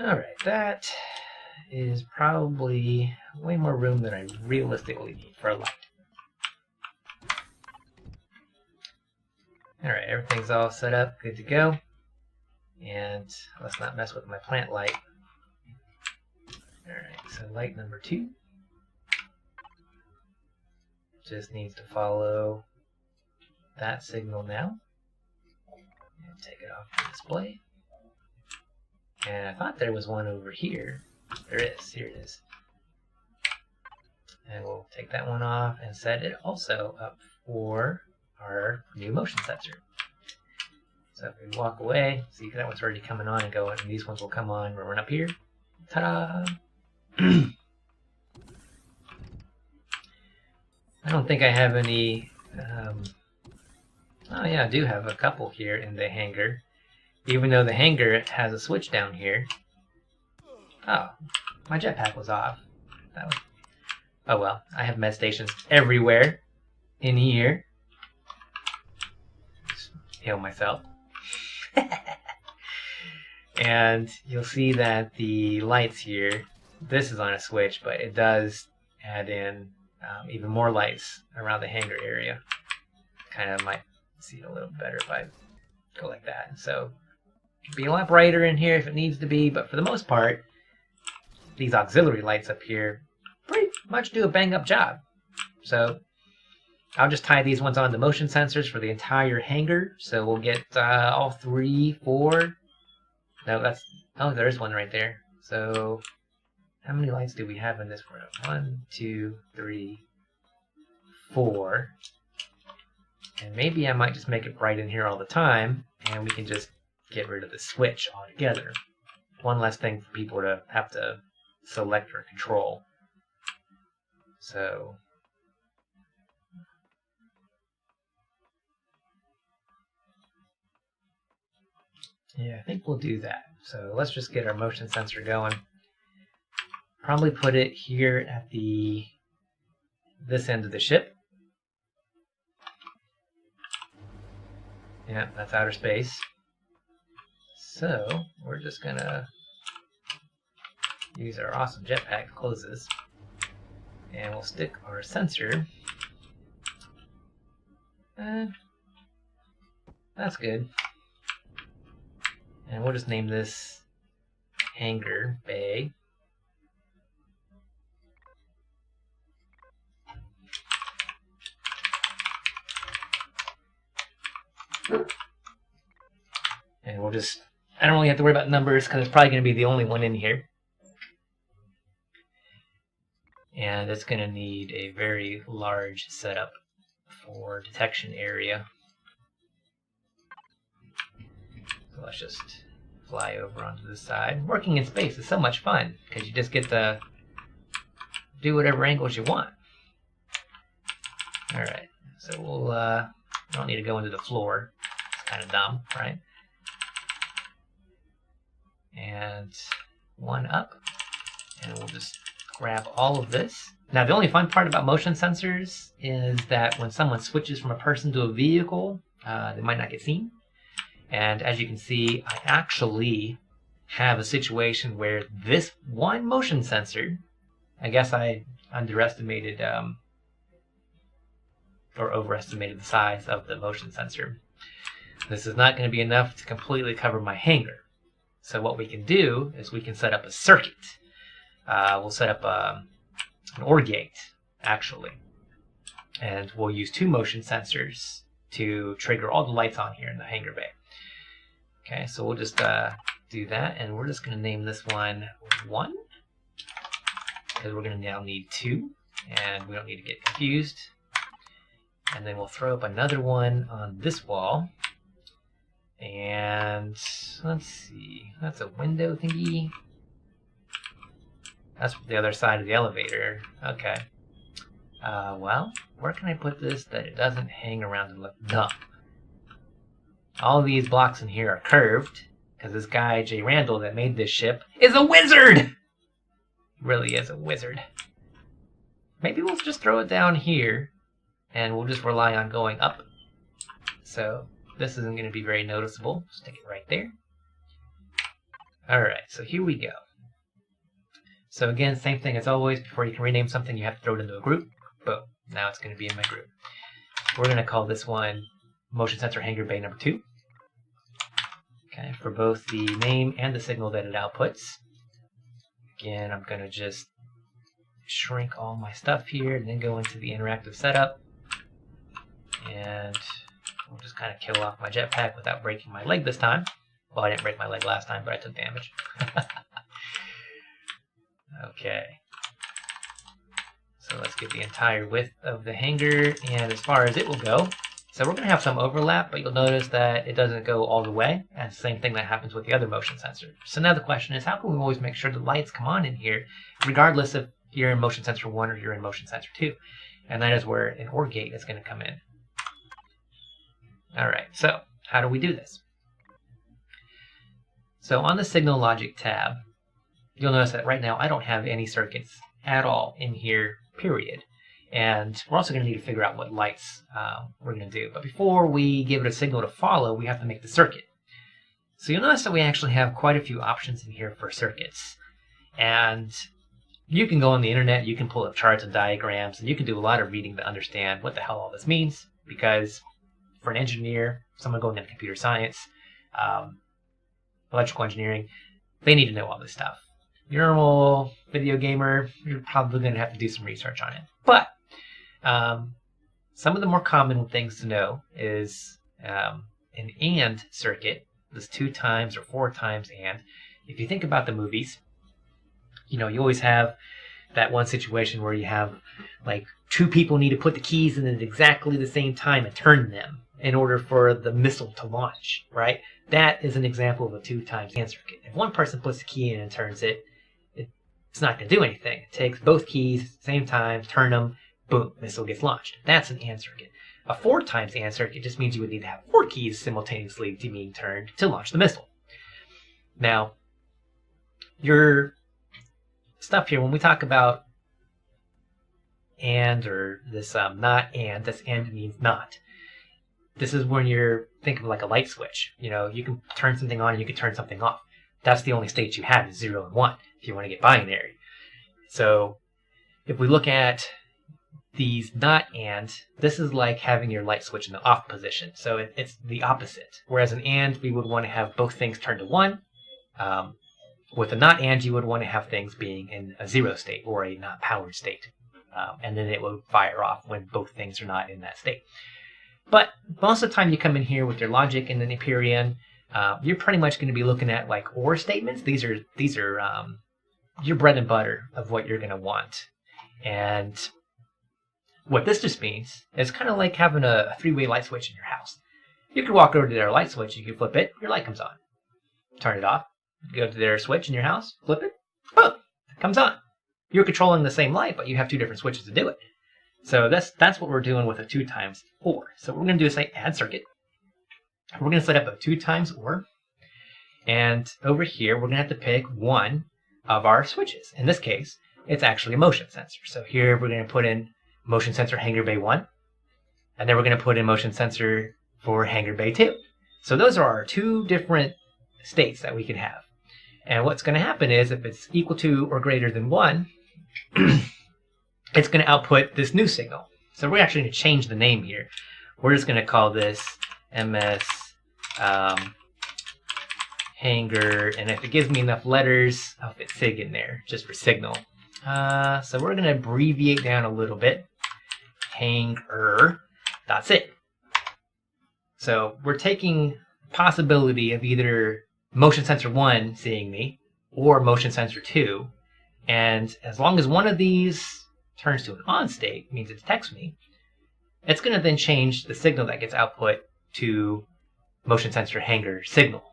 Alright, that is probably way more room than I realistically need for a light. Alright, everything's all set up, good to go. And let's not mess with my plant light. Alright, so light number 2 just needs to follow that signal now. And take it off the display. And I thought there was one over here. There is. Here it is. And we'll take that one off and set it also up for our new motion sensor. So if we walk away, see that one's already coming on and going, and these ones will come on when we're up here. Ta-da! I don't think I have any... oh yeah, I do have a couple here in the hangar. Even though the hangar has a switch down here. Oh, my jetpack was off. That was... Oh well, I have med stations everywhere in here. Just heal myself. And you'll see that the lights here, this is on a switch, but it does add in even more lights around the hangar area. Kind of might see it a little better if I go like that. So it can be a lot brighter in here if it needs to be, but for the most part, these auxiliary lights up here pretty much do a bang-up job. So I'll just tie these ones on the motion sensors for the entire hangar. So we'll get all 3, 4. No, that's... Oh, there's one right there. So how many lights do we have in this room? 1, 2, 3, 4. And maybe I might just make it bright in here all the time, and we can just get rid of the switch altogether. One less thing for people to have to select or control. So yeah, I think we'll do that. So let's just get our motion sensor going. Probably put it here at this end of the ship. Yeah, that's outer space. So we're just gonna use our awesome jetpack to close this. And we'll stick our sensor. That's good. And we'll just name this hangar bay. And we'll just, I don't really have to worry about numbers because it's probably going to be the only one in here. And it's going to need a very large setup for detection area. So let's just fly over onto the side. Working in space is so much fun because you just get to do whatever angles you want. Alright, so we'll, we don't need to go into the floor. It's kind of dumb, right? And one up, and we'll just grab all of this. Now the only fun part about motion sensors is that when someone switches from a person to a vehicle, they might not get seen. And as you can see, I actually have a situation where this one motion sensor, I guess I underestimated or overestimated the size of the motion sensor. This is not going to be enough to completely cover my hangar. So what we can do is we can set up a circuit. We'll set up an OR gate, actually. And we'll use 2 motion sensors to trigger all the lights on here in the hangar bay. Okay, so we'll just do that, and we're just going to name this one 1, because we're going to now need 2, and we don't need to get confused. And then we'll throw up another one on this wall. And let's see, that's a window thingy. That's the other side of the elevator. Okay. Well, where can I put this that it doesn't hang around and look dumb? All of these blocks in here are curved, because this guy, J. Randall, that made this ship, is a wizard! He really is a wizard. Maybe we'll just throw it down here, and we'll just rely on going up. So this isn't going to be very noticeable. Stick it right there. Alright, so here we go. So again, same thing as always. Before you can rename something, you have to throw it into a group. Boom. Now it's going to be in my group. We're going to call this one Motion Sensor Hanger Bay number 2. Okay, for both the name and the signal that it outputs. Again, I'm going to just shrink all my stuff here and then go into the interactive setup. And we'll just kind of kill off my jetpack without breaking my leg this time. Well, I didn't break my leg last time, but I took damage. Okay. So let's get the entire width of the hanger and as far as it will go. So we're going to have some overlap, but you'll notice that it doesn't go all the way. And the same thing that happens with the other motion sensor. So now the question is, how can we always make sure the lights come on in here, regardless if you're in motion sensor 1 or you're in motion sensor 2? And that is where an OR gate is going to come in. Alright, so how do we do this? So on the signal logic tab, you'll notice that right now I don't have any circuits at all in here, period. And we're also going to need to figure out what lights we're going to do. But before we give it a signal to follow, we have to make the circuit. So you'll notice that we actually have quite a few options in here for circuits. And you can go on the internet, you can pull up charts and diagrams, and you can do a lot of reading to understand what the hell all this means. Because for an engineer, someone going into computer science, electrical engineering, they need to know all this stuff. You're a normal video gamer, you're probably going to have to do some research on it. But some of the more common things to know is an AND circuit, this 2 times or 4 times AND. If you think about the movies, you know, you always have that one situation where you have like 2 people need to put the keys in at exactly the same time and turn them in order for the missile to launch, right? That is an example of a 2 times AND circuit. If one person puts the key in and turns it, it's not going to do anything. It takes both keys, same time, turn them, boom, missile gets launched. That's an AND circuit. A 4 times AND circuit just means you would need to have 4 keys simultaneously being turned to launch the missile. Now, your stuff here, when we talk about AND or this not AND, this AND means not. This is when you're thinking of like a light switch. You know, you can turn something on and you can turn something off. That's the only state you have is 0 and 1 if you want to get binary. So if we look at these not AND, this is like having your light switch in the off position. So it's the opposite. Whereas an AND, we would want to have both things turned to 1. With a not AND, you would want to have things being in a 0 state or a not powered state. And then it will fire off when both things are not in that state. But most of the time you come in here with your logic and then Empyrion, you're pretty much going to be looking at like OR statements. These are your bread and butter of what you're going to want. And what this just means is kind of like having a 3-way light switch in your house. You could walk over to their light switch, you can flip it, your light comes on. Turn it off, go to their switch in your house, flip it, boom, it comes on. You're controlling the same light, but you have 2 different switches to do it. So that's what we're doing with a 2 times OR. So what we're going to do is say add circuit. We're going to set up a 2 times OR. And over here, we're going to have to pick one of our switches. In this case, it's actually a motion sensor. So here we're going to put in motion sensor hanger bay 1. And then we're going to put in motion sensor for hanger bay 2. So those are our 2 different states that we can have. And what's going to happen is if it's equal to or greater than 1, it's going to output this new signal. So we're actually going to change the name here. We're just going to call this MS hanger, and if it gives me enough letters, I'll fit SIG in there just for signal. So we're going to abbreviate down a little bit. Hanger. That's it. So we're taking possibility of either motion sensor 1 seeing me or motion sensor 2, and as long as one of these turns to an on state, means it detects me, it's going to then change the signal that gets output to motion sensor hanger signal.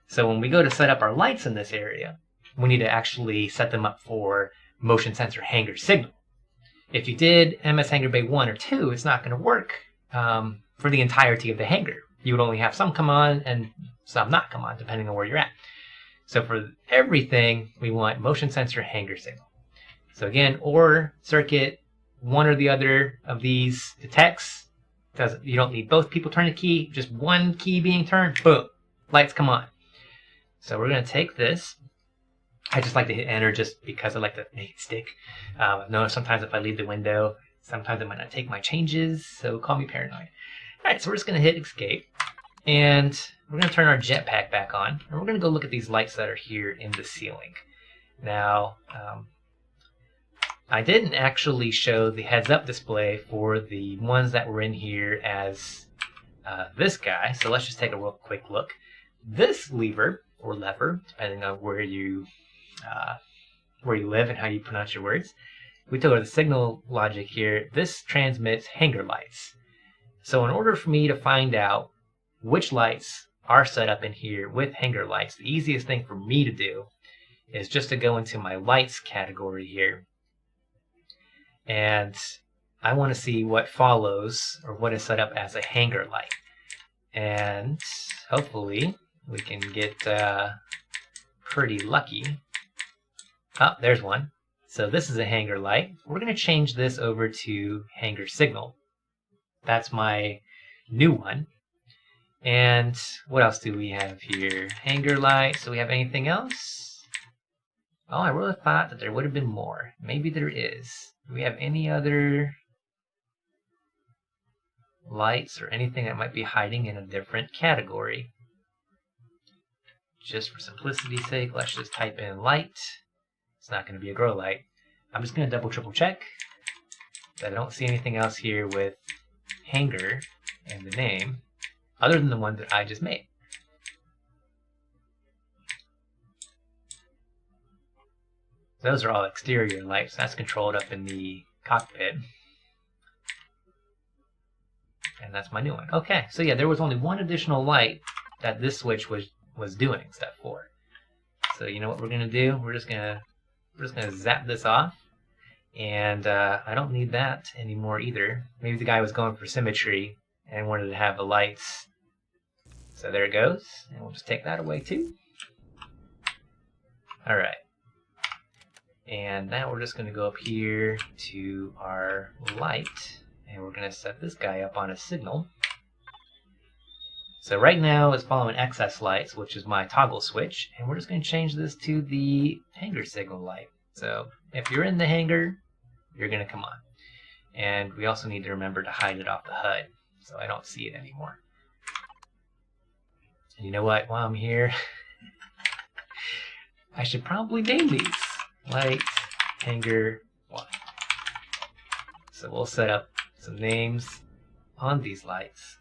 So when we go to set up our lights in this area, we need to actually set them up for motion sensor hanger signal. If you did MS hanger bay 1 or 2, it's not going to work for the entirety of the hanger. You would only have some come on and some not come on, depending on where you're at. So for everything, we want motion sensor hanger signal. So again, OR circuit, one or the other of these detects. You don't need both people turning the key, just one key being turned, boom, lights come on. So we're going to take this. I just like to hit enter just because I like to make it stick. I've noticed sometimes if I leave the window, sometimes it might not take my changes, so call me paranoid. Alright, so we're just going to hit escape. And we're going to turn our jetpack back on. And we're going to go look at these lights that are here in the ceiling. Now, I didn't actually show the heads-up display for the ones that were in here as this guy. So let's just take a real quick look. This lever, or lever, depending on where you live and how you pronounce your words. We took the signal logic here. This transmits hanger lights. So in order for me to find out which lights are set up in here with hanger lights, the easiest thing for me to do is just to go into my lights category here. And I want to see what follows or what is set up as a hanger light. And hopefully we can get pretty lucky. Oh, there's one. So this is a hanger light. We're going to change this over to hanger signal. That's my new one. And what else do we have here? Hanger light. So we have anything else? Oh, I really thought that there would have been more. Maybe there is. Do we have any other lights or anything that might be hiding in a different category? Just for simplicity's sake, let's just type in light. It's not going to be a grow light. I'm just going to double triple check that I don't see anything else here with hanger in the name other than the one that I just made. Those are all exterior lights. That's controlled up in the cockpit. And that's my new one. Okay, so yeah, there was only one additional light that this switch was doing stuff for. So you know what we're gonna do? We're just gonna zap this off. And I don't need that anymore either. Maybe the guy was going for symmetry and wanted to have the lights. So there it goes. And we'll just take that away too. Alright. And now we're just going to go up here to our light, and we're going to set this guy up on a signal. So right now it's following excess lights, which is my toggle switch, and we're just going to change this to the hanger signal light. So if you're in the hangar, you're going to come on. And we also need to remember to hide it off the HUD, so I don't see it anymore. And you know what? While I'm here, I should probably name these. Light hanger 1. So we'll set up some names on these lights.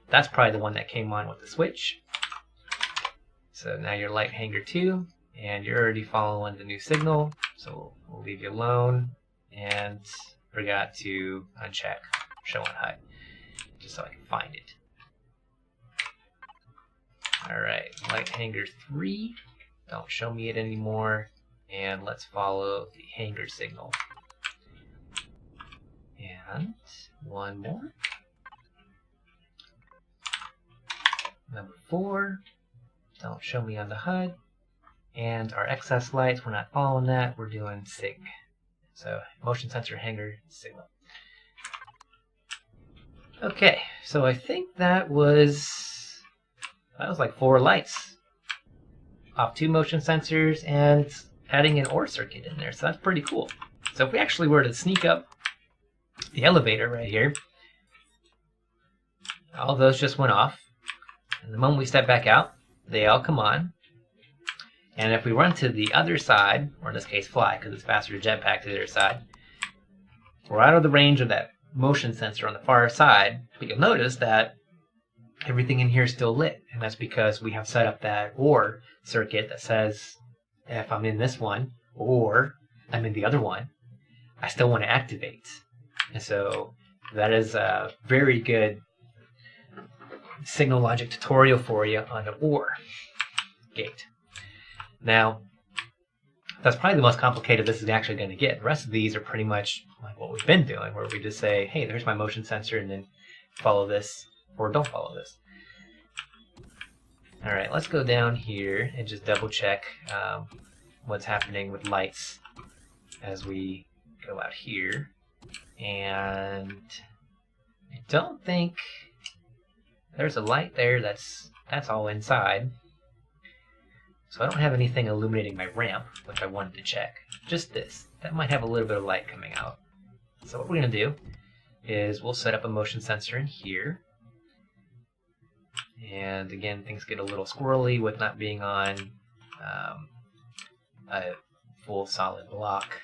That's probably the one that came on with the switch. So now you're light hanger 2, and you're already following the new signal. So we'll leave you alone, and forgot to uncheck show on HUD, just so I can find it. Alright, light hanger 3. Don't show me it anymore. And let's follow the hanger signal. And one more. Number 4. Don't show me on the HUD. And our excess lights, we're not following that. We're doing SIG. So motion sensor hanger signal. Okay, so I think that was like 4 lights off 2 motion sensors and adding an OR circuit in there, so that's pretty cool. So if we actually were to sneak up the elevator right here, all those just went off. And the moment we step back out, they all come on. And if we run to the other side, or in this case fly, because it's faster to jetpack to the other side, we're out of the range of that motion sensor on the far side, but you'll notice that everything in here is still lit. And that's because we have set up that OR circuit that says, if I'm in this one, or I'm in the other one, I still want to activate. And so that is a very good signal logic tutorial for you on the OR gate. Now, that's probably the most complicated this is actually going to get. The rest of these are pretty much like what we've been doing, where we just say, hey, there's my motion sensor, and then follow this, or don't follow this. Alright, let's go down here and just double check what's happening with lights as we go out here. And I don't think there's a light there that's all inside. So I don't have anything illuminating my ramp, which I wanted to check. Just this. That might have a little bit of light coming out. So what we're going to do is we'll set up a motion sensor in here. And again, things get a little squirrely with not being on a full solid block.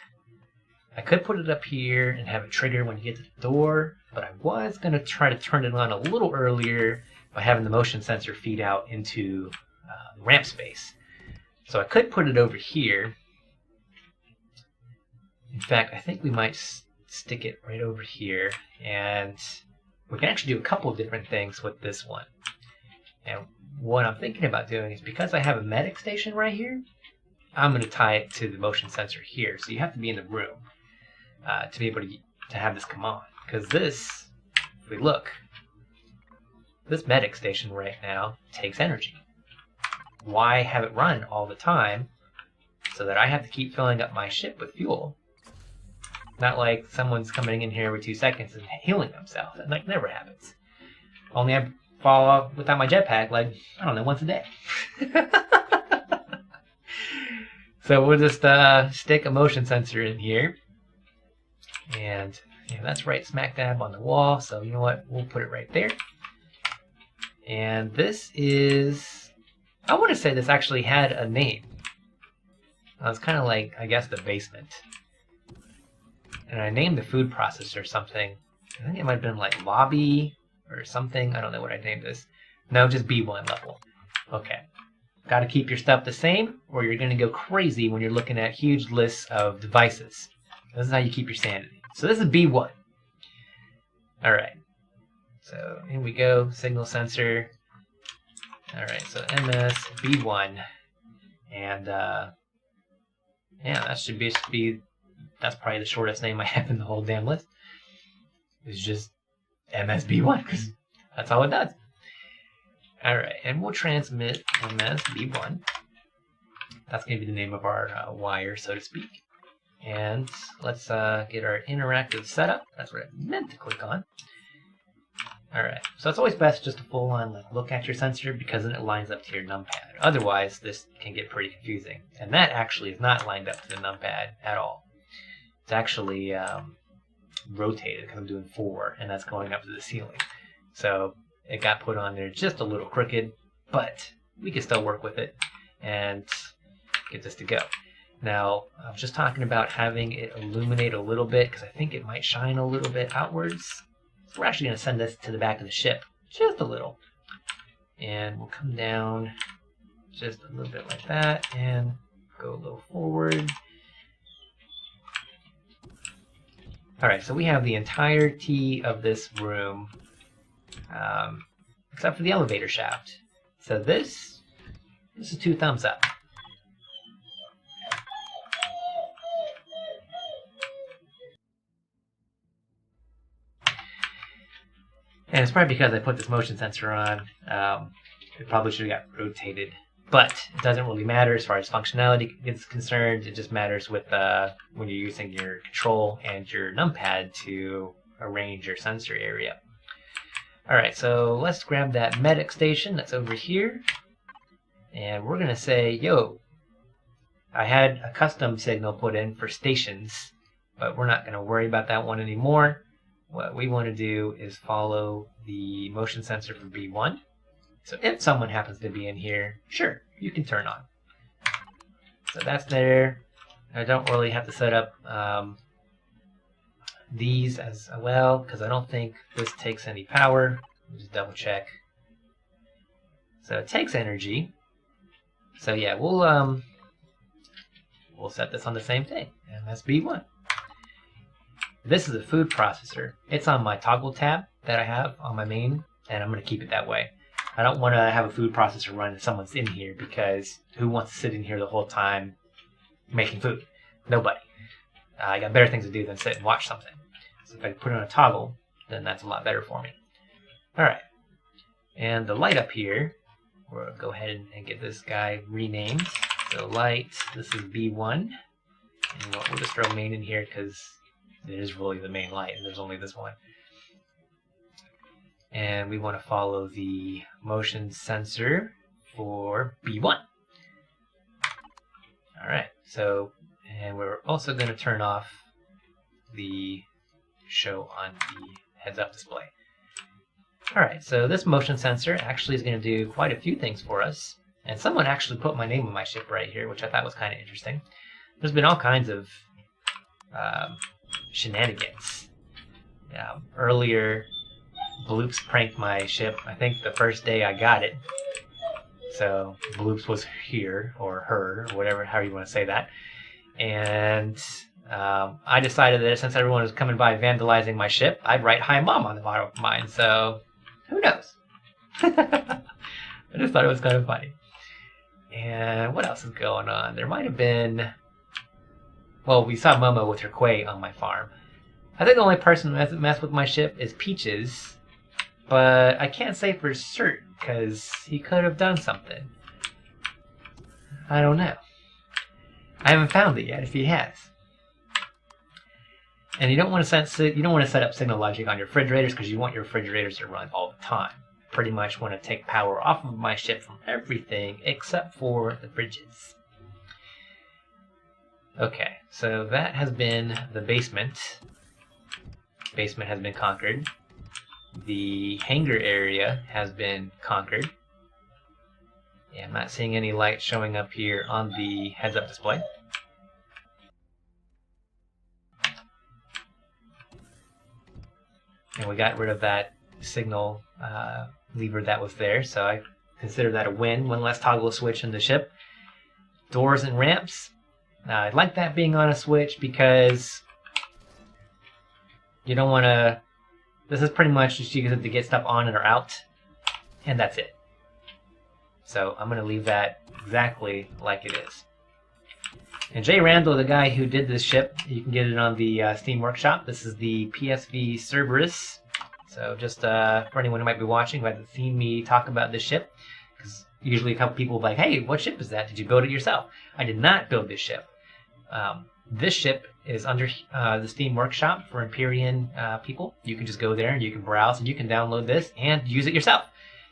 I could put it up here and have it trigger when you get to the door, but I was going to try to turn it on a little earlier by having the motion sensor feed out into the ramp space. So I could put it over here. In fact, I think we might stick it right over here, and we can actually do a couple of different things with this one. And what I'm thinking about doing is, because I have a medic station right here, I'm going to tie it to the motion sensor here. So you have to be in the room to be able to have this come on. Because this, if we look, this medic station right now takes energy. Why have it run all the time so that I have to keep filling up my ship with fuel? Not like someone's coming in here every 2 seconds and healing themselves. That like never happens. Only I fall off without my jetpack, like, I don't know, once a day. So we'll just stick a motion sensor in here. And yeah, that's right smack dab on the wall. So you know what? We'll put it right there. And this is, I want to say this actually had a name. It's kind of like, I guess, the basement. And I named the food processor something. I think it might have been like lobby or something. I don't know what I named this. No, just B1 level. Okay. Got to keep your stuff the same, or you're going to go crazy when you're looking at huge lists of devices. This is how you keep your sanity. So this is B1. All right. So here we go. Signal sensor. All right. So MS B1, and yeah, that should be. That's probably the shortest name I have in the whole damn list. It's just MSB1, because that's all it does. Alright, and we'll transmit MSB1. That's going to be the name of our wire, so to speak. And let's get our interactive setup. That's what I meant to click on. Alright, so it's always best just to full on look at your sensor, because then it lines up to your numpad. Otherwise, this can get pretty confusing. And that actually is not lined up to the numpad at all. It's actually rotated because I'm doing 4, and that's going up to the ceiling. So it got put on there just a little crooked, but we can still work with it and get this to go. Now, I was just talking about having it illuminate a little bit because I think it might shine a little bit outwards. So we're actually going to send this to the back of the ship, just a little. And we'll come down just a little bit like that and go a little forward. Alright, so we have the entirety of this room, except for the elevator shaft. So this is 2 thumbs up. And it's probably because I put this motion sensor on. It probably should have got rotated. But it doesn't really matter as far as functionality is concerned. It just matters with when you're using your control and your numpad to arrange your sensor area. Alright, so let's grab that medic station that's over here. And we're going to say, yo, I had a custom signal put in for stations, but we're not going to worry about that one anymore. What we want to do is follow the motion sensor for B1. So if someone happens to be in here, sure, you can turn on. So that's there. I don't really have to set up these as well, because I don't think this takes any power. Just double check. So it takes energy. So yeah, we'll set this on the same thing, MSB1. This is a food processor. It's on my toggle tab that I have on my main, and I'm going to keep it that way. I don't want to have a food processor run if someone's in here, because who wants to sit in here the whole time making food? Nobody. I got better things to do than sit and watch something. So if I put it on a toggle, then that's a lot better for me. Alright. And the light up here, we'll go ahead and get this guy renamed. So light, this is B1. And we'll just throw main in here because it is really the main light, and there's only this one. And we want to follow the motion sensor for B1. Alright, so, and we're also going to turn off the show on the heads-up display. Alright, so this motion sensor actually is going to do quite a few things for us. And someone actually put my name on my ship right here, which I thought was kind of interesting. There's been all kinds of shenanigans. Earlier, Bloops pranked my ship, I think the first day I got it. So Bloops was here, or her, or whatever, however you want to say that. And I decided that since everyone was coming by vandalizing my ship, I'd write "Hi Mom" on the bottom of mine. So who knows? I just thought it was kind of funny. And what else is going on? There might have been... Well, we saw Momo with her Quay on my farm. I think the only person who hasn't messed with my ship is Peaches. But I can't say for certain, because he could have done something. I don't know. I haven't found it yet, if he has. And you don't want to set up signal logic on your refrigerators, because you want your refrigerators to run all the time. Pretty much want to take power off of my ship from everything except for the fridges. Okay, so that has been the basement. Basement has been conquered. The hangar area has been conquered. Yeah, I'm not seeing any light showing up here on the heads-up display. And we got rid of that signal lever that was there, so I consider that a win. One less toggle switch in the ship. Doors and ramps. I like that being on a switch because you don't want to... This is pretty much just you have to get stuff on and or out, and that's it. So I'm going to leave that exactly like it is. And Jay Randall, the guy who did this ship, you can get it on the Steam Workshop. This is the PSV Cerberus. So just for anyone who might be watching who hasn't seen me talk about this ship, because usually a couple people will be like, hey, what ship is that? Did you build it yourself? I did not build this ship. This ship is under the Steam Workshop for Empyrion people. You can just go there and you can browse and you can download this and use it yourself.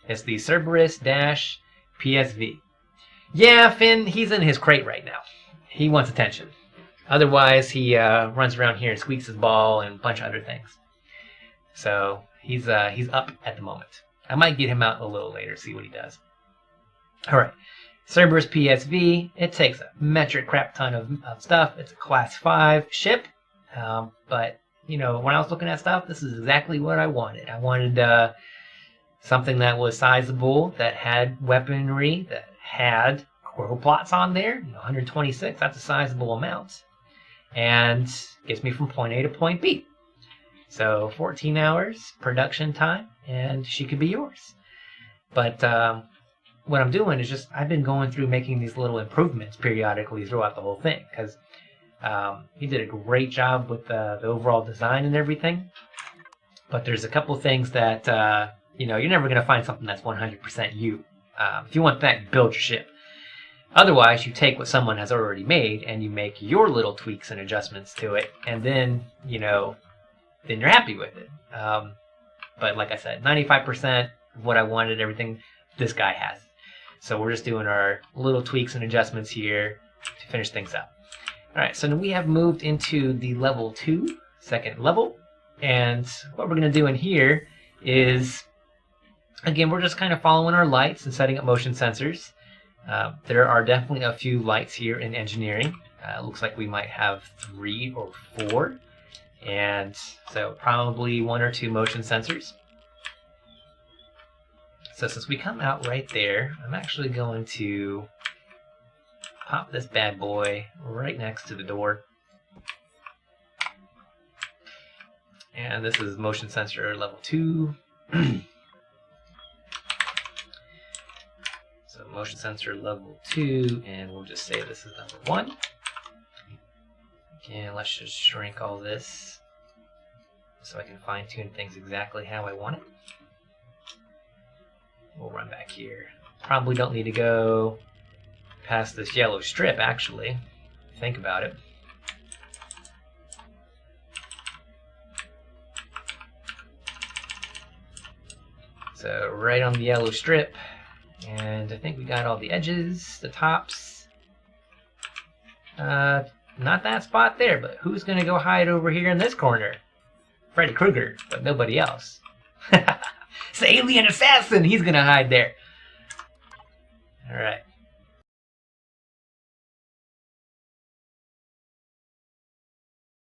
It's the Cerberus-PSV. Yeah, Finn, he's in his crate right now. He wants attention. Otherwise, he runs around here and squeaks his ball and a bunch of other things. So he's up at the moment. I might get him out a little later, see what he does. All right, Cerberus PSV. It takes a metric crap ton of stuff. It's a class 5 ship. But, you know, when I was looking at stuff, this is exactly what I wanted. I wanted something that was sizable, that had weaponry, that had core plots on there. You know, 126, that's a sizable amount. And gets me from point A to point B. So 14 hours production time, and she could be yours. But what I'm doing is just, I've been going through making these little improvements periodically throughout the whole thing, because he did a great job with the overall design and everything. But there's a couple things that, you know, you're never going to find something that's 100% you. If you want that, build your ship. Otherwise, you take what someone has already made and you make your little tweaks and adjustments to it, and then, you know, then you're happy with it. But like I said, 95% of what I wanted, everything, this guy has. So we're just doing our little tweaks and adjustments here to finish things up. All right, so now we have moved into the level 2, second level. And what we're going to do in here is, again, we're just kind of following our lights and setting up motion sensors. There are definitely a few lights here in engineering. Looks like we might have 3 or 4. And so probably 1 or 2 motion sensors. So since we come out right there, I'm actually going to pop this bad boy right next to the door. And this is motion sensor level 2. So motion sensor level 2, and we'll just say this is number 1. And let's just shrink all this so I can fine-tune things exactly how I want it. We'll run back here. Probably don't need to go past this yellow strip, actually. Think about it. So right on the yellow strip, and I think we got all the edges, the tops. Not that spot there, but who's gonna go hide over here in this corner? Freddy Krueger, but nobody else. It's the alien assassin! He's gonna hide there. Alright.